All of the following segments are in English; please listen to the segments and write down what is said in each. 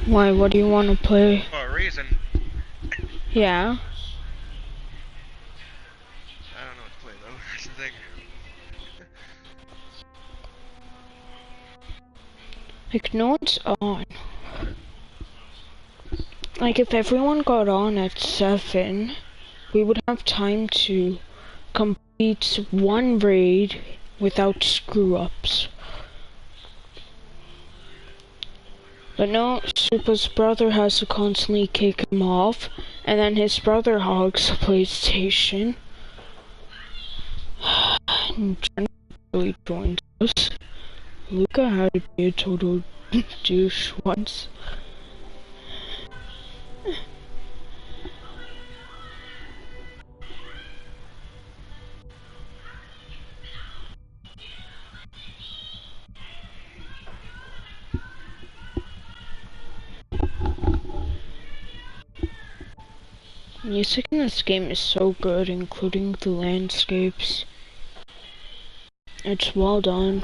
Why, what do you want to play? For a reason. Yeah. I don't know what to play though, that's the thing. Like, no one's on. Like, if everyone got on at 7, we would have time to complete one raid without screw-ups. But no, Supa's brother has to constantly kick him off, and then his brother hogs the PlayStation. And Jen really joins us. Luca had to be a total douche once. Music in this game is so good, including the landscapes. It's well done.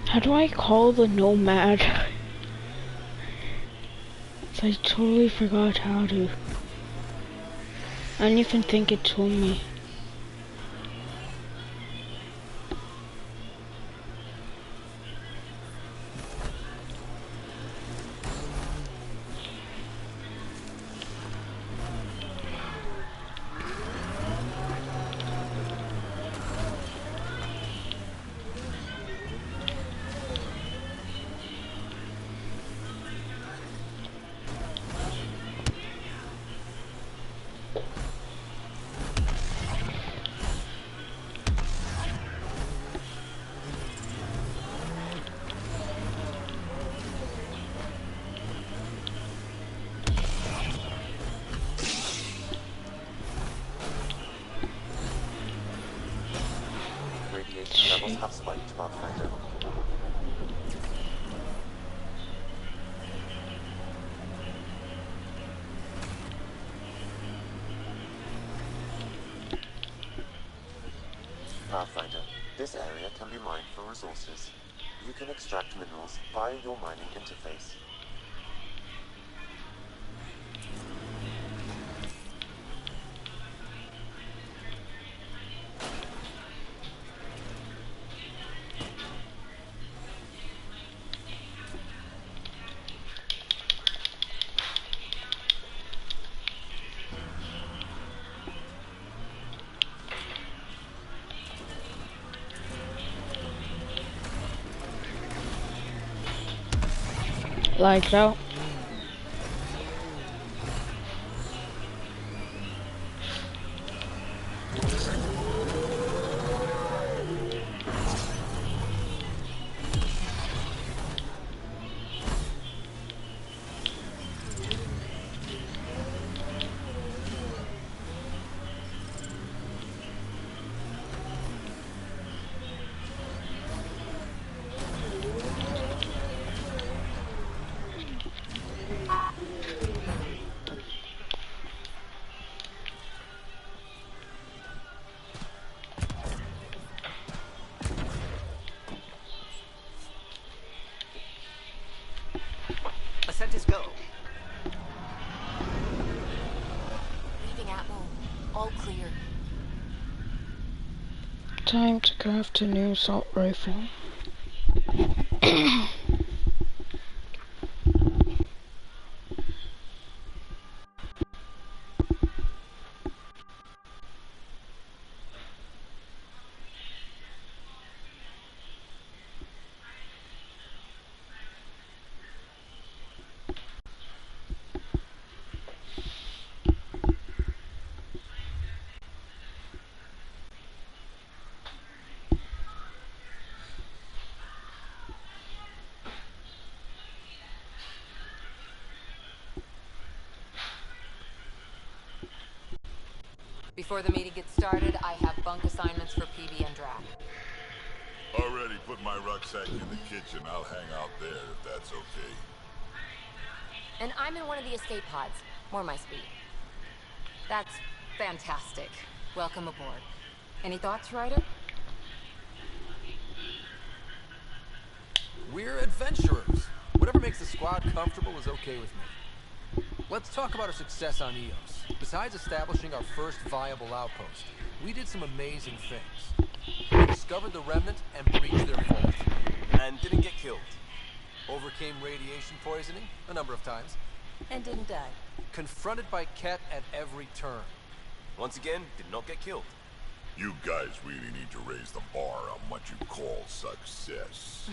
How do I call the nomad? I totally forgot how to. I didn't even think it told me. Levels have spiked, Pathfinder. Pathfinder, this area can be mined for resources. You can extract minerals via your mining interface. Like that. Ascent is go. Leaving Atmo. All clear. Time to craft a new assault rifle. Before the meeting gets started, I have bunk assignments for PB and Drac. Already put my rucksack in the kitchen. I'll hang out there if that's okay. And I'm in one of the escape pods. More my speed. That's fantastic. Welcome aboard. Any thoughts, Ryder? We're adventurers. Whatever makes the squad comfortable is okay with me. Let's talk about our success on Eos. Besides establishing our first viable outpost, we did some amazing things. We discovered the Remnant and breached their vault. And didn't get killed. Overcame radiation poisoning a number of times. And didn't die. Confronted by Ket at every turn. Once again, did not get killed. You guys really need to raise the bar on what you call success.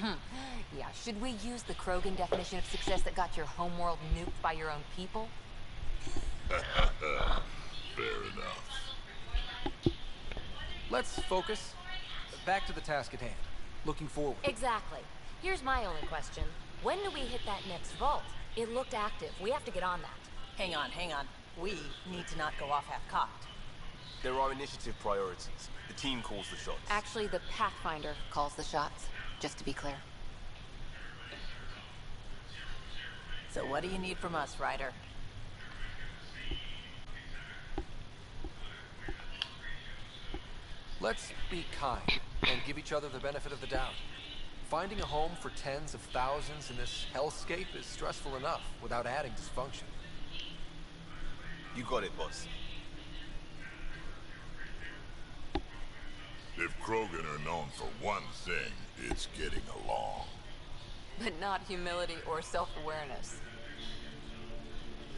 Yeah, should we use the Krogan definition of success that got your homeworld nuked by your own people? Fair enough. Let's focus. Back to the task at hand. Looking forward. Exactly. Here's my only question. When do we hit that next vault? It looked active. We have to get on that. Hang on. We need to not go off half-cocked. There are initiative priorities. The team calls the shots. Actually, the Pathfinder calls the shots, just to be clear. So what do you need from us, Ryder? Let's be kind and give each other the benefit of the doubt. Finding a home for tens of thousands in this hellscape is stressful enough without adding dysfunction. You got it, boss. If Krogan are known for one thing, it's getting along. But not humility or self-awareness.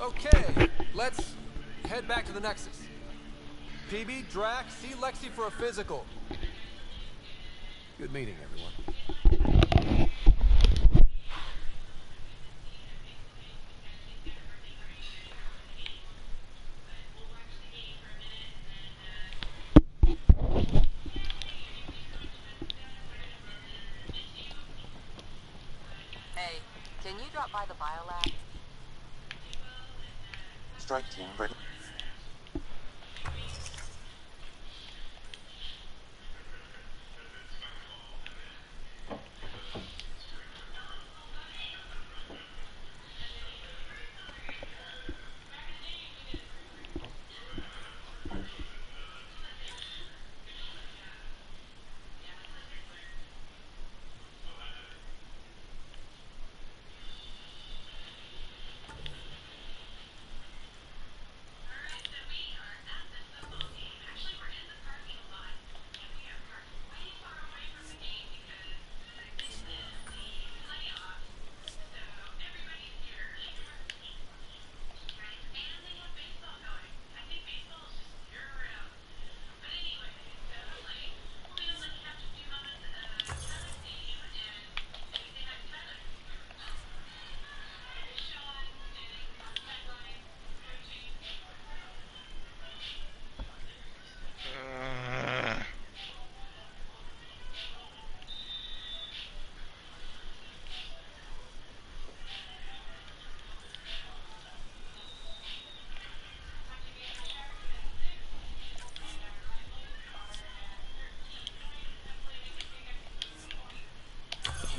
Okay, let's head back to the Nexus. PB, Drac, see Lexi for a physical. Good meeting, everyone. Hey, can you drop by the biolab? Strike team ready.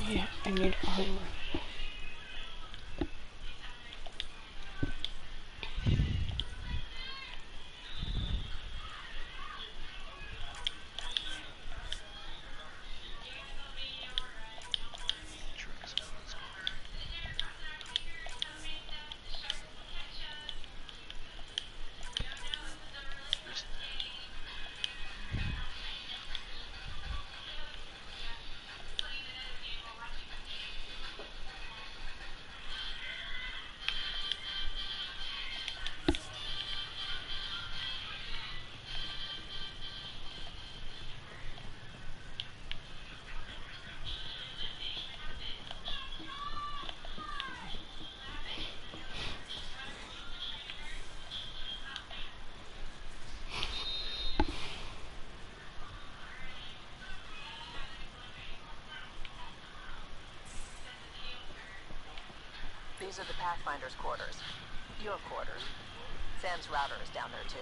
Yeah, I need armor. Trucks, let's go. There's These are the Pathfinder's quarters. Your quarters. Sam's router is down there, too.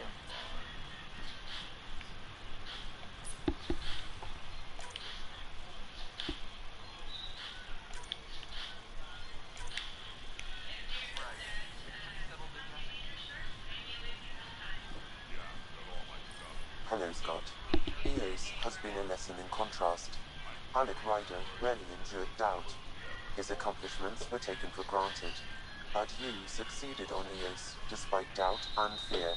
heroes got. Eos has been a lesson in contrast. Alec Ryder rarely endured doubt. His accomplishments were taken for granted. But you succeeded on Eos, despite doubt and fear.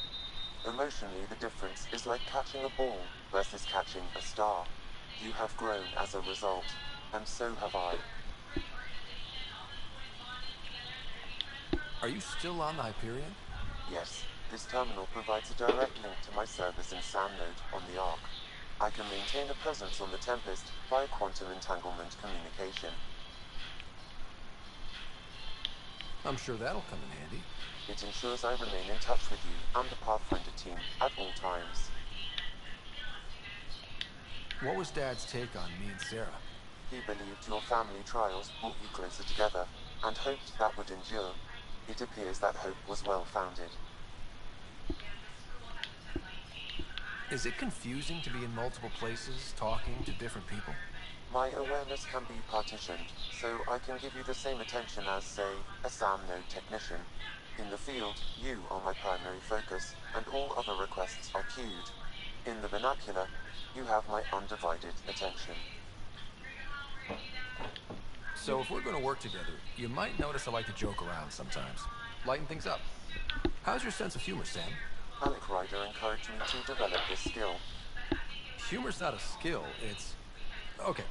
Emotionally, the difference is like catching a ball versus catching a star. You have grown as a result, and so have I. Are you still on the Hyperion? Yes, this terminal provides a direct link to my service in SAM-node on the Ark. I can maintain a presence on the Tempest via quantum entanglement communication. I'm sure that'll come in handy. It ensures I remain in touch with you and the Pathfinder team at all times. What was Dad's take on me and Sarah? He believed your family trials brought you closer together, and hoped that would endure. It appears that hope was well-founded. Is it confusing to be in multiple places, talking to different people? My awareness can be partitioned, so I can give you the same attention as, say, a SAM-node technician. In the field, you are my primary focus, and all other requests are queued. In the vernacular, you have my undivided attention. So if we're going to work together, you might notice I like to joke around sometimes. Lighten things up. How's your sense of humor, Sam? Alec Ryder encouraged me to develop this skill. Humor's not a skill, it's... Okay,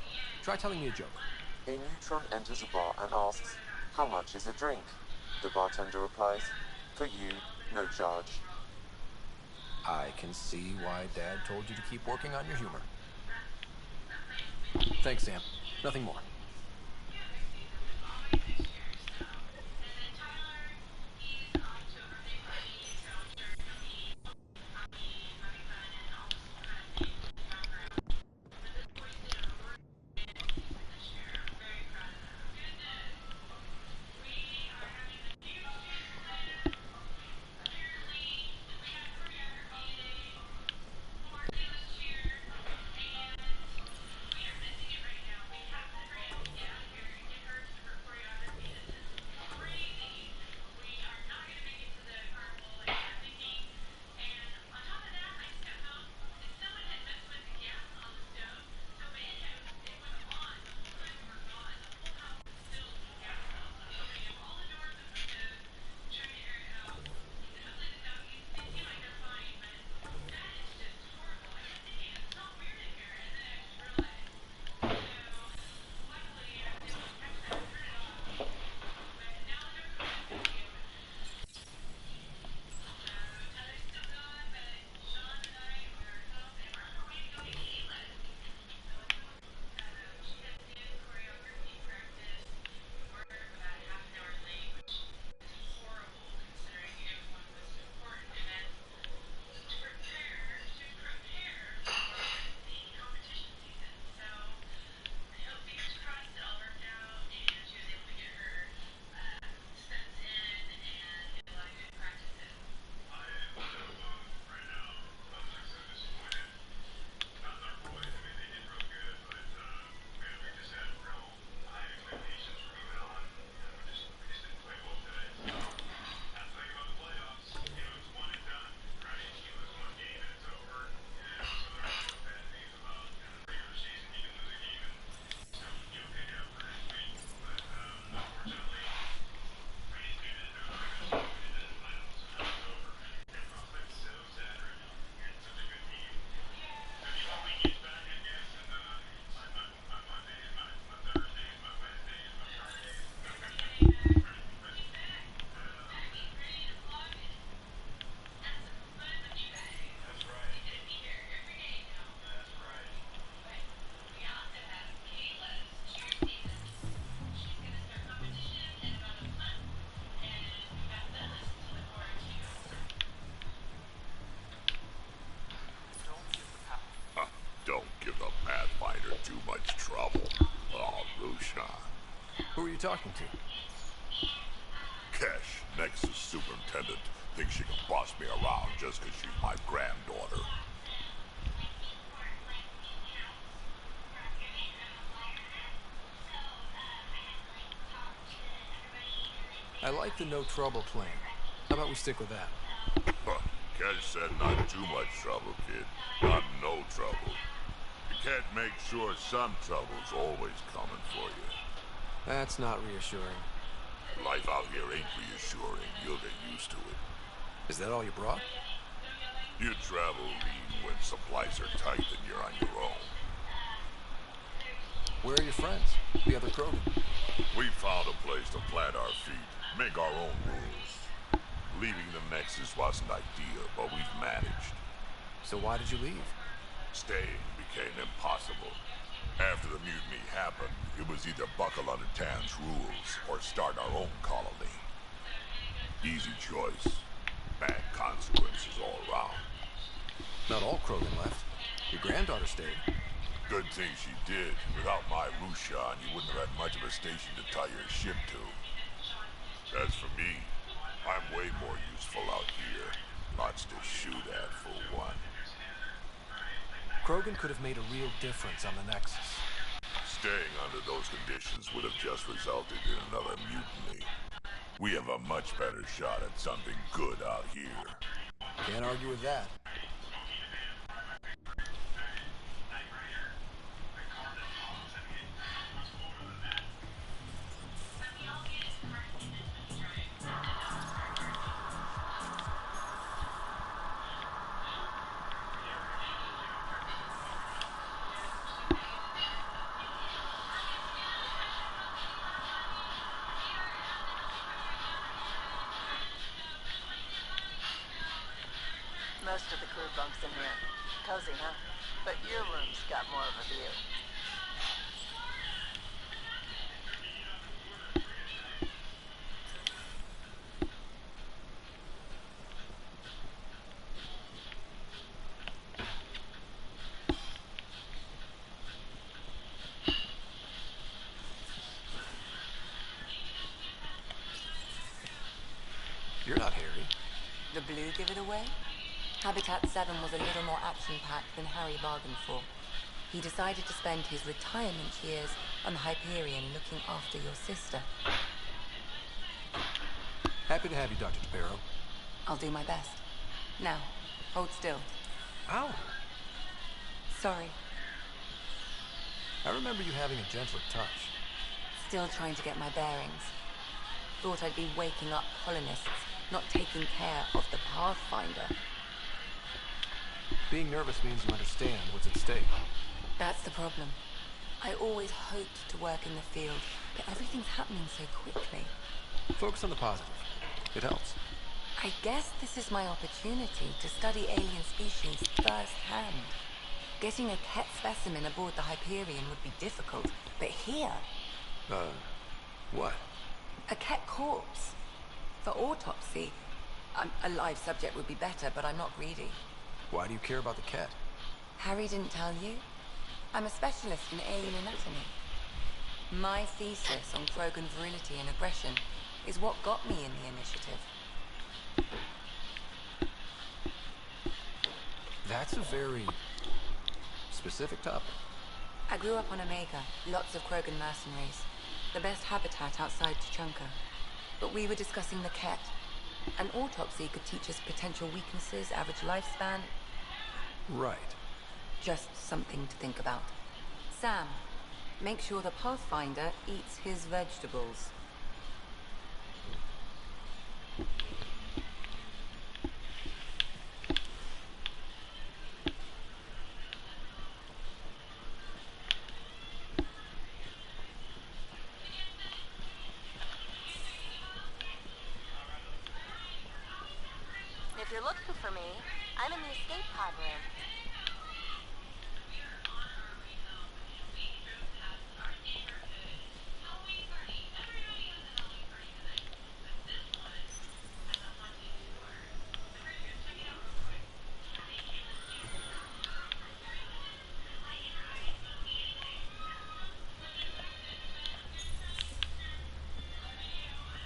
try telling me a joke. A neutron enters a bar and asks, "How much is a drink?" The bartender replies, "For you, no charge." I can see why Dad told you to keep working on your humor. Thanks, Sam. Nothing more. Don't give the Pathfinder too much trouble. Oh, Rusha. Who are you talking to? Kesh, Nexus Superintendent, thinks she can boss me around just because she's my granddaughter. I like the no trouble plan. How about we stick with that? Cash said not too much trouble, kid. Not no trouble. You can't make sure some trouble's always coming for you. That's not reassuring. Life out here ain't reassuring. You'll get used to it. Is that all you brought? You travel lean when supplies are tight and you're on your own. Where are your friends? The other Krogan? We found a place to plant our feet, make our own rules. Leaving the Nexus wasn't ideal, but we've managed. So why did you leave? Staying became impossible. After the mutiny happened, it was either buckle under Tan's rules or start our own colony. Easy choice. Bad consequences all around. Not all Krogan left. Your granddaughter stayed. Good thing she did. Without my Rushan, you wouldn't have had much of a station to tie your ship to. As for me, I'm way more useful out here. Lots to shoot at, for one. Krogan could have made a real difference on the Nexus. Staying under those conditions would have just resulted in another mutiny. We have a much better shot at something good out here. Can't argue with that. Most of the crew bunks in here. Cozy, huh? But your room's got more of a view. You're not Harry. The blue give it away? Habitat 7 was a little more action-packed than Harry bargained for. He decided to spend his retirement years on the Hyperion looking after your sister. Happy to have you, Dr. DePero. I'll do my best. Now, hold still. Ow! Sorry. I remember you having a gentler touch. Still trying to get my bearings. Thought I'd be waking up colonists, not taking care of the Pathfinder. Being nervous means you understand what's at stake. That's the problem. I always hoped to work in the field, but everything's happening so quickly. Focus on the positive. It helps. I guess this is my opportunity to study alien species firsthand. Getting a Ket specimen aboard the Hyperion would be difficult, but here... What? A Ket corpse. For autopsy. A live subject would be better, but I'm not greedy. Why do you care about the Ket? Harry didn't tell you? I'm a specialist in alien anatomy. My thesis on Krogan virility and aggression is what got me in the initiative. That's a very specific topic. I grew up on Omega, lots of Krogan mercenaries. The best habitat outside Tuchanka. But we were discussing the Ket. An autopsy could teach us potential weaknesses, average lifespan. Right. Just something to think about. Sam, make sure the Pathfinder eats his vegetables. If you're looking for me, I'm in the escape pod room.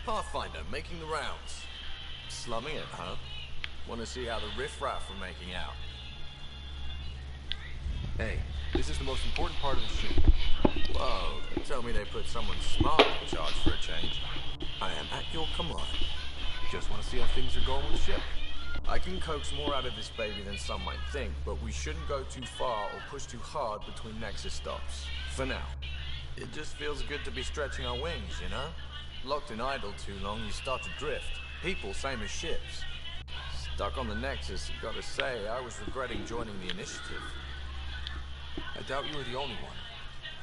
Pathfinder, making the rounds. Slumming it, huh? Want to see how the riffraff are making out? Hey, this is the most important part of the ship. Whoa, tell me they put someone smart in charge for a change. I am at your command. Just want to see how things are going with the ship. I can coax more out of this baby than some might think, but we shouldn't go too far or push too hard between Nexus stops. For now. It just feels good to be stretching our wings, you know? Locked in idle too long, you start to drift. People, same as ships. Stuck on the Nexus, gotta say, I was regretting joining the initiative. I doubt you were the only one.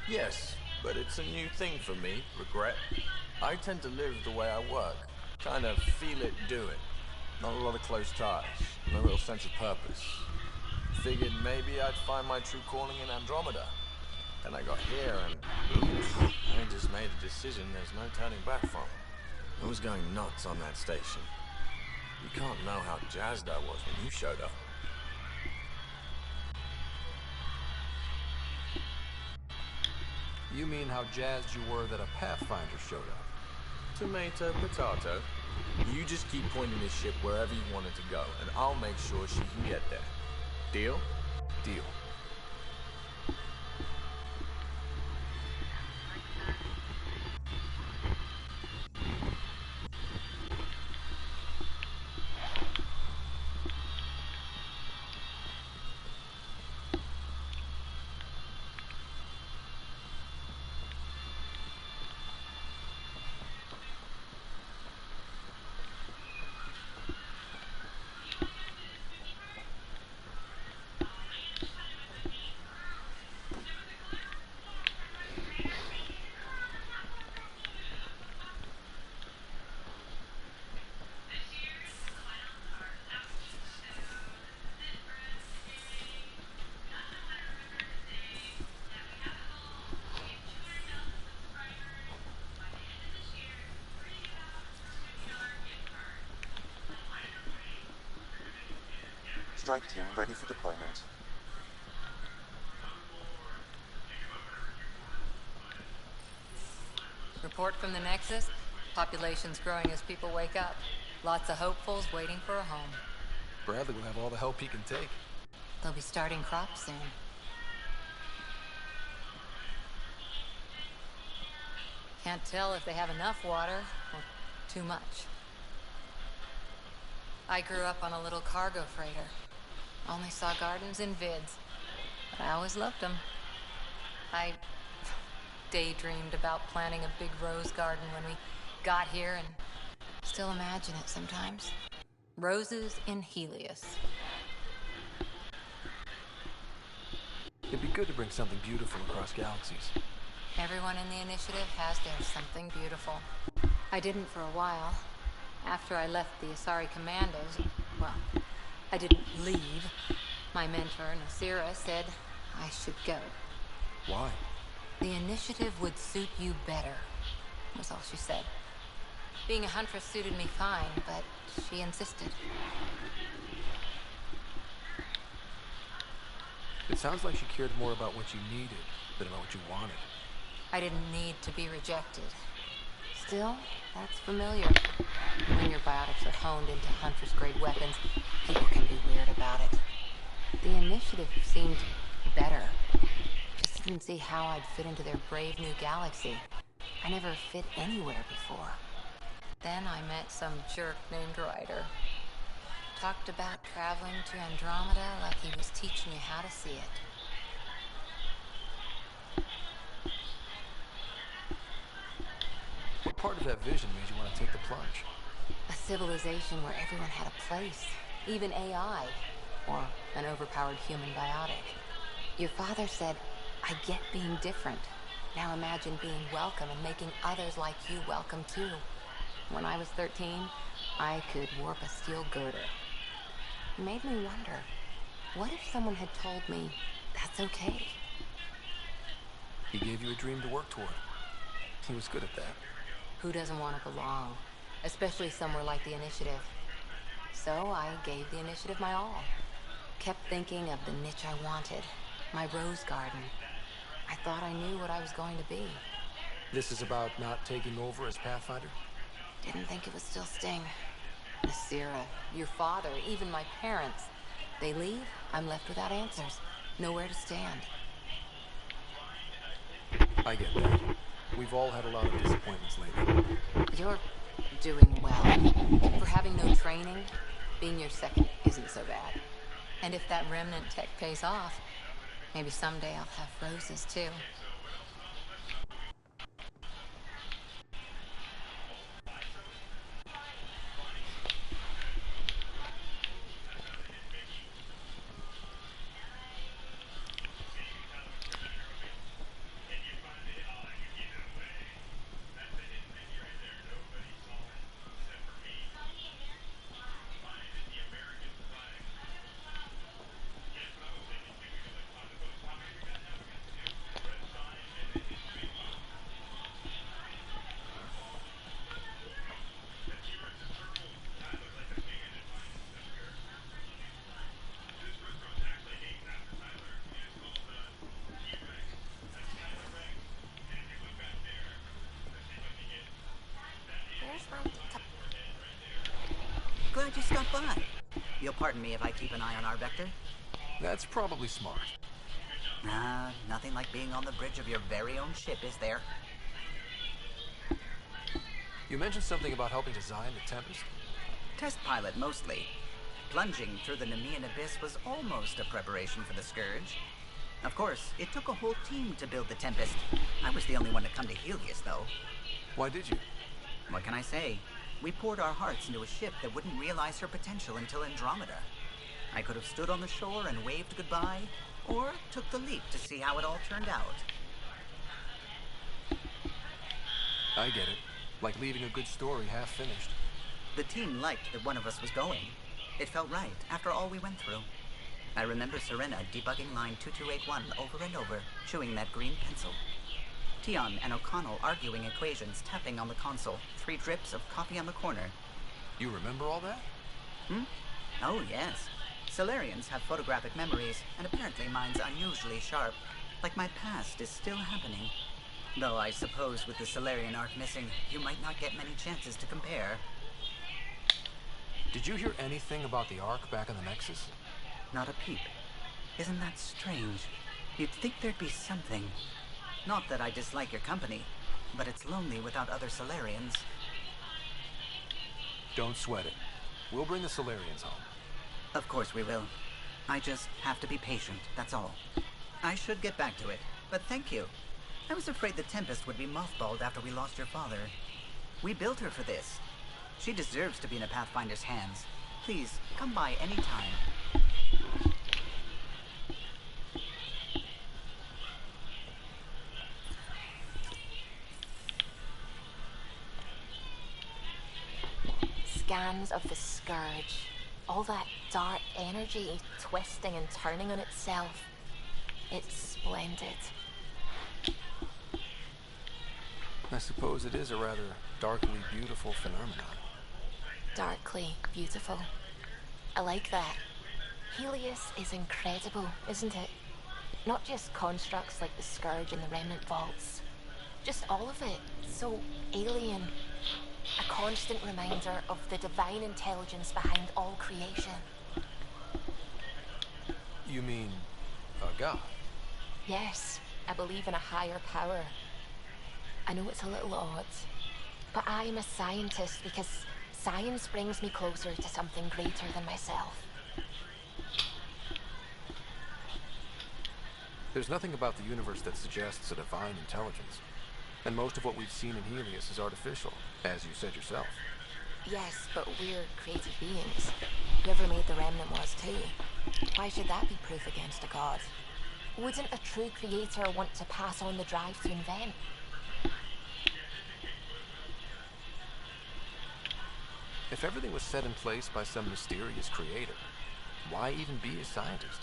Yes, but it's a new thing for me, regret. I tend to live the way I work. Kind of feel it, do it. Not a lot of close ties, no real sense of purpose. Figured maybe I'd find my true calling in Andromeda. Then I got here and oops, I just made a decision there's no turning back from. I was going nuts on that station. You can't know how jazzed I was when you showed up. You mean how jazzed you were that a Pathfinder showed up? Tomato, potato. You just keep pointing this ship wherever you want it to go, and I'll make sure she can get there. Deal? Deal. Strike team ready for deployment. Report from the Nexus. Population's growing as people wake up. Lots of hopefuls waiting for a home. Bradley will have all the help he can take. They'll be starting crops soon. Can't tell if they have enough water or too much. I grew up on a little cargo freighter. Only saw gardens in vids, but I always loved them. I daydreamed about planting a big rose garden when we got here and still imagine it sometimes. Roses in Helios. It'd be good to bring something beautiful across galaxies. Everyone in the initiative has their something beautiful. I didn't for a while. After I left the Asari Commandos, well, I didn't leave. My mentor, Nasira, said I should go. Why? The initiative would suit you better, was all she said. Being a huntress suited me fine, but she insisted. It sounds like she cared more about what you needed than about what you wanted. I didn't need to be rejected. Still, that's familiar. When your biotics are honed into Huntress-grade weapons, people can be weird about it. The initiative seemed better. Just didn't see how I'd fit into their brave new galaxy. I never fit anywhere before. Then I met some jerk named Ryder. Talked about traveling to Andromeda like he was teaching you how to see it. What part of that vision made you want to take the plunge? A civilization where everyone had a place, even AI, or an overpowered human biotic. Your father said, I get being different. Now imagine being welcome and making others like you welcome too. When I was 13, I could warp a steel girder. It made me wonder, what if someone had told me that's okay? He gave you a dream to work toward. He was good at that. Who doesn't want to belong? Especially somewhere like the Initiative. So I gave the Initiative my all. Kept thinking of the niche I wanted. My rose garden. I thought I knew what I was going to be. This is about not taking over as Pathfinder? Didn't think it would still sting. Nasira, your father, even my parents. They leave, I'm left without answers. Nowhere to stand. I get that. We've all had a lot of disappointments lately. You're doing well. For having no training, Being your second isn't so bad. And if that remnant tech pays off, maybe someday I'll have roses too. Glad you stopped by. You'll pardon me if I keep an eye on our vector? That's probably smart. Nothing like being on the bridge of your very own ship, is there? You mentioned something about helping design the Tempest? Test pilot, mostly. Plunging through the Nemean abyss was almost a preparation for the Scourge. Of course, it took a whole team to build the Tempest. I was the only one to come to Helios, though. Why did you? What can I say? We poured our hearts into a ship that wouldn't realize her potential until Andromeda. I could have stood on the shore and waved goodbye, or took the leap to see how it all turned out. I get it. Like leaving a good story half finished. The team liked that one of us was going. It felt right after all we went through. I remember Serena debugging line 2281 over and over, chewing that green pencil. Tion and O'Connell arguing equations, tapping on the console, 3 drips of coffee on the corner. You remember all that? Oh, yes. Solarians have photographic memories, and apparently mine's unusually sharp. Like my past is still happening. Though I suppose with the Solarian arc missing, you might not get many chances to compare. Did you hear anything about the Ark back in the Nexus? Not a peep. Isn't that strange? You'd think there'd be something. Not that I dislike your company, but it's lonely without other Solarians. Don't sweat it. We'll bring the Solarians home. Of course we will. I just have to be patient, that's all. I should get back to it, but thank you. I was afraid the Tempest would be mothballed after we lost your father. We built her for this. She deserves to be in a Pathfinder's hands. Please, come by any time. Scans of the Scourge. All that dark energy twisting and turning on itself. It's splendid. I suppose it is a rather darkly beautiful phenomenon. Darkly beautiful. I like that. Helios is incredible, isn't it? Not just constructs like the Scourge and the Remnant Vaults. Just all of it. So alien. A constant reminder of the divine intelligence behind all creation. You mean a god? Yes, I believe in a higher power. I know it's a little odd, but I'm a scientist because science brings me closer to something greater than myself. There's nothing about the universe that suggests a divine intelligence. And most of what we've seen in Helios is artificial, as you said yourself. Yes, but we're creative beings. Whoever made the Remnant was too. Why should that be proof against a god? Wouldn't a true creator want to pass on the drive to invent? If everything was set in place by some mysterious creator, why even be a scientist?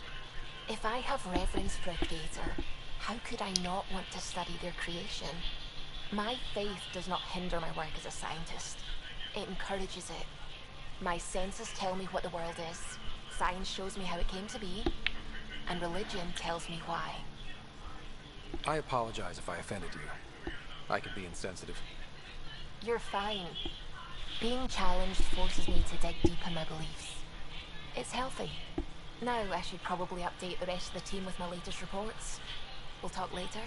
If I have reverence for a creator, how could I not want to study their creation? My faith does not hinder my work as a scientist. It encourages it. My senses tell me what the world is. Science shows me how it came to be. And religion tells me why. I apologize if I offended you. I could be insensitive. You're fine. Being challenged forces me to dig deep in my beliefs. It's healthy. Now I should probably update the rest of the team with my latest reports. We'll talk later.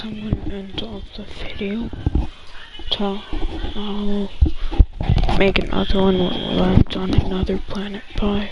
I'm gonna end off the video. I'll make another one when we land on another planet. Bye.